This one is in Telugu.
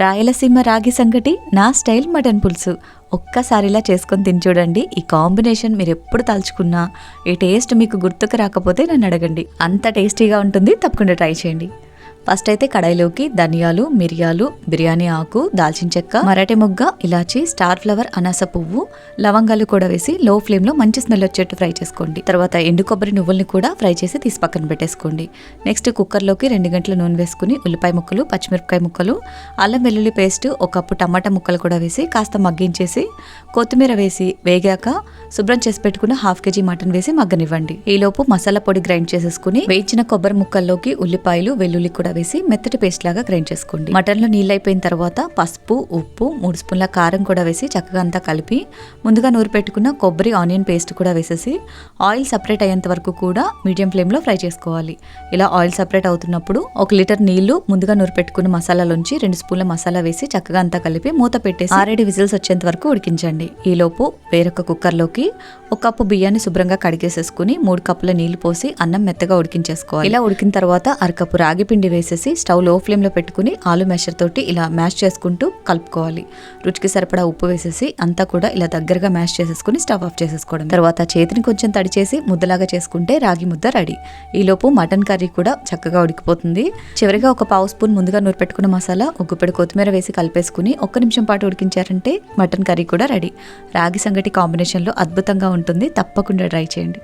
రాయలసీమ రాగి సంగటి, నా స్టైల్ మటన్ పులుసు. ఒక్కసారిలా చేసుకొని తిని చూడండి. ఈ కాంబినేషన్ మీరు ఎప్పుడు తలుచుకున్నా, ఈ టేస్ట్ మీకు గుర్తుకు రాకపోతే నన్ను అడగండి. అంత టేస్టీగా ఉంటుంది. తప్పకుండా ట్రై చేయండి. ఫస్ట్ అయితే కడాయిలోకి ధనియాలు, మిరియాలు, బిర్యానీ ఆకు, దాల్చిన చెక్క, మరాఠీ మొగ్గ, ఇలాచి, స్టార్ ఫ్లవర్, అనాస పువ్వు, లవంగాలు కూడా వేసి లో ఫ్లేమ్ లో మంచి స్మెల్ వచ్చేట్టు ఫ్రై చేసుకోండి. తర్వాత ఎండు కొబ్బరి నువ్వుల్ని కూడా ఫ్రై చేసి తీసి పక్కన పెట్టేసుకోండి. నెక్స్ట్ కుక్కర్లోకి 2 గంటల నూనె వేసుకుని ఉల్లిపాయ ముక్కలు, పచ్చిమిరపకాయ ముక్కలు, అల్లం వెల్లుల్లి పేస్ట్, 1 కప్పు టమాటా ముక్కలు కూడా వేసి కాస్త మగ్గించేసి కొత్తిమీర వేసి వేగాక శుభ్రం చేసి పెట్టుకున్న 1/2 kg మటన్ వేసి మగ్గనివ్వండి. ఈలోపు మసాలా పొడి గ్రైండ్ చేసేసుకుని వేయించిన కొబ్బరి ముక్కల్లోకి ఉల్లిపాయలు, వెల్లుల్లి కూడా వేసి మెత్తటి పేస్ట్ లాగా గ్రైండ్ చేసుకోండి. మటన్ లో నీళ్ళు అయిపోయిన తర్వాత పసుపు, ఉప్పు, 3 స్పూన్ల కారం కూడా వేసి చక్కగా అంతా కలిపి ముందుగా నూరి పెట్టుకున్న కొబ్బరి ఆనియన్ పేస్ట్ కూడా వేసేసి ఆయిల్ సపరేట్ అయ్యేంత వరకు కూడా మీడియం ఫ్లేమ్ లో ఫ్రై చేసుకోవాలి. ఇలా ఆయిల్ సపరేట్ అవుతున్నప్పుడు 1 లీటర్ నీళ్లు ముందుగా నూరి పెట్టుకున్న మసాలాలోంచి 2 స్పూన్ల మసాలా వేసి చక్కగా అంతా కలిపి మూత పెట్టేసి 6 విజిల్స్ వచ్చేంత వరకు ఉడికించండి. ఈలోపు వేరొక కుక్కర్లోకి 1 కప్పు బియ్యాన్ని శుభ్రంగా కడిగేసేసుకుని 3 కప్పుల నీళ్లు పోసి అన్నం మెత్తగా ఉడికించేసుకోవాలి. ఇలా ఉడికిన తర్వాత 1/2 కప్పు రాగి పిండి వేసేసి స్టవ్ లో ఫ్లేమ్ లో పెట్టుకుని ఆలు మ్యాషర్ తోటి ఇలా మ్యాష్ చేసుకుంటూ కలుపుకోవాలి. రుచికి సరిపడా ఉప్పు వేసేసి అంతా కూడా ఇలా దగ్గరగా మ్యాష్ చేసేసుకుని స్టవ్ ఆఫ్ చేసేసుకోవడం. తర్వాత చేతిని కొంచెం తడి చేసి ముద్దలాగా చేసుకుంటే రాగి ముద్ద రెడీ. ఈలోపు మటన్ కర్రీ కూడా చక్కగా ఉడికిపోతుంది. చివరిగా 1 పావు స్పూన్ ముందుగా నూరి పెట్టుకున్న మసాలా, 1 గుప్పెడు కొత్తిమీర వేసి కలిపేసుకుని 1 నిమిషం పాటు ఉడికించారంటే మటన్ కర్రీ కూడా రెడీ. రాగి సంగటి కాంబినేషన్ లో అద్భుతంగా ఉంటుంది. తప్పకుండా ట్రై చేయండి.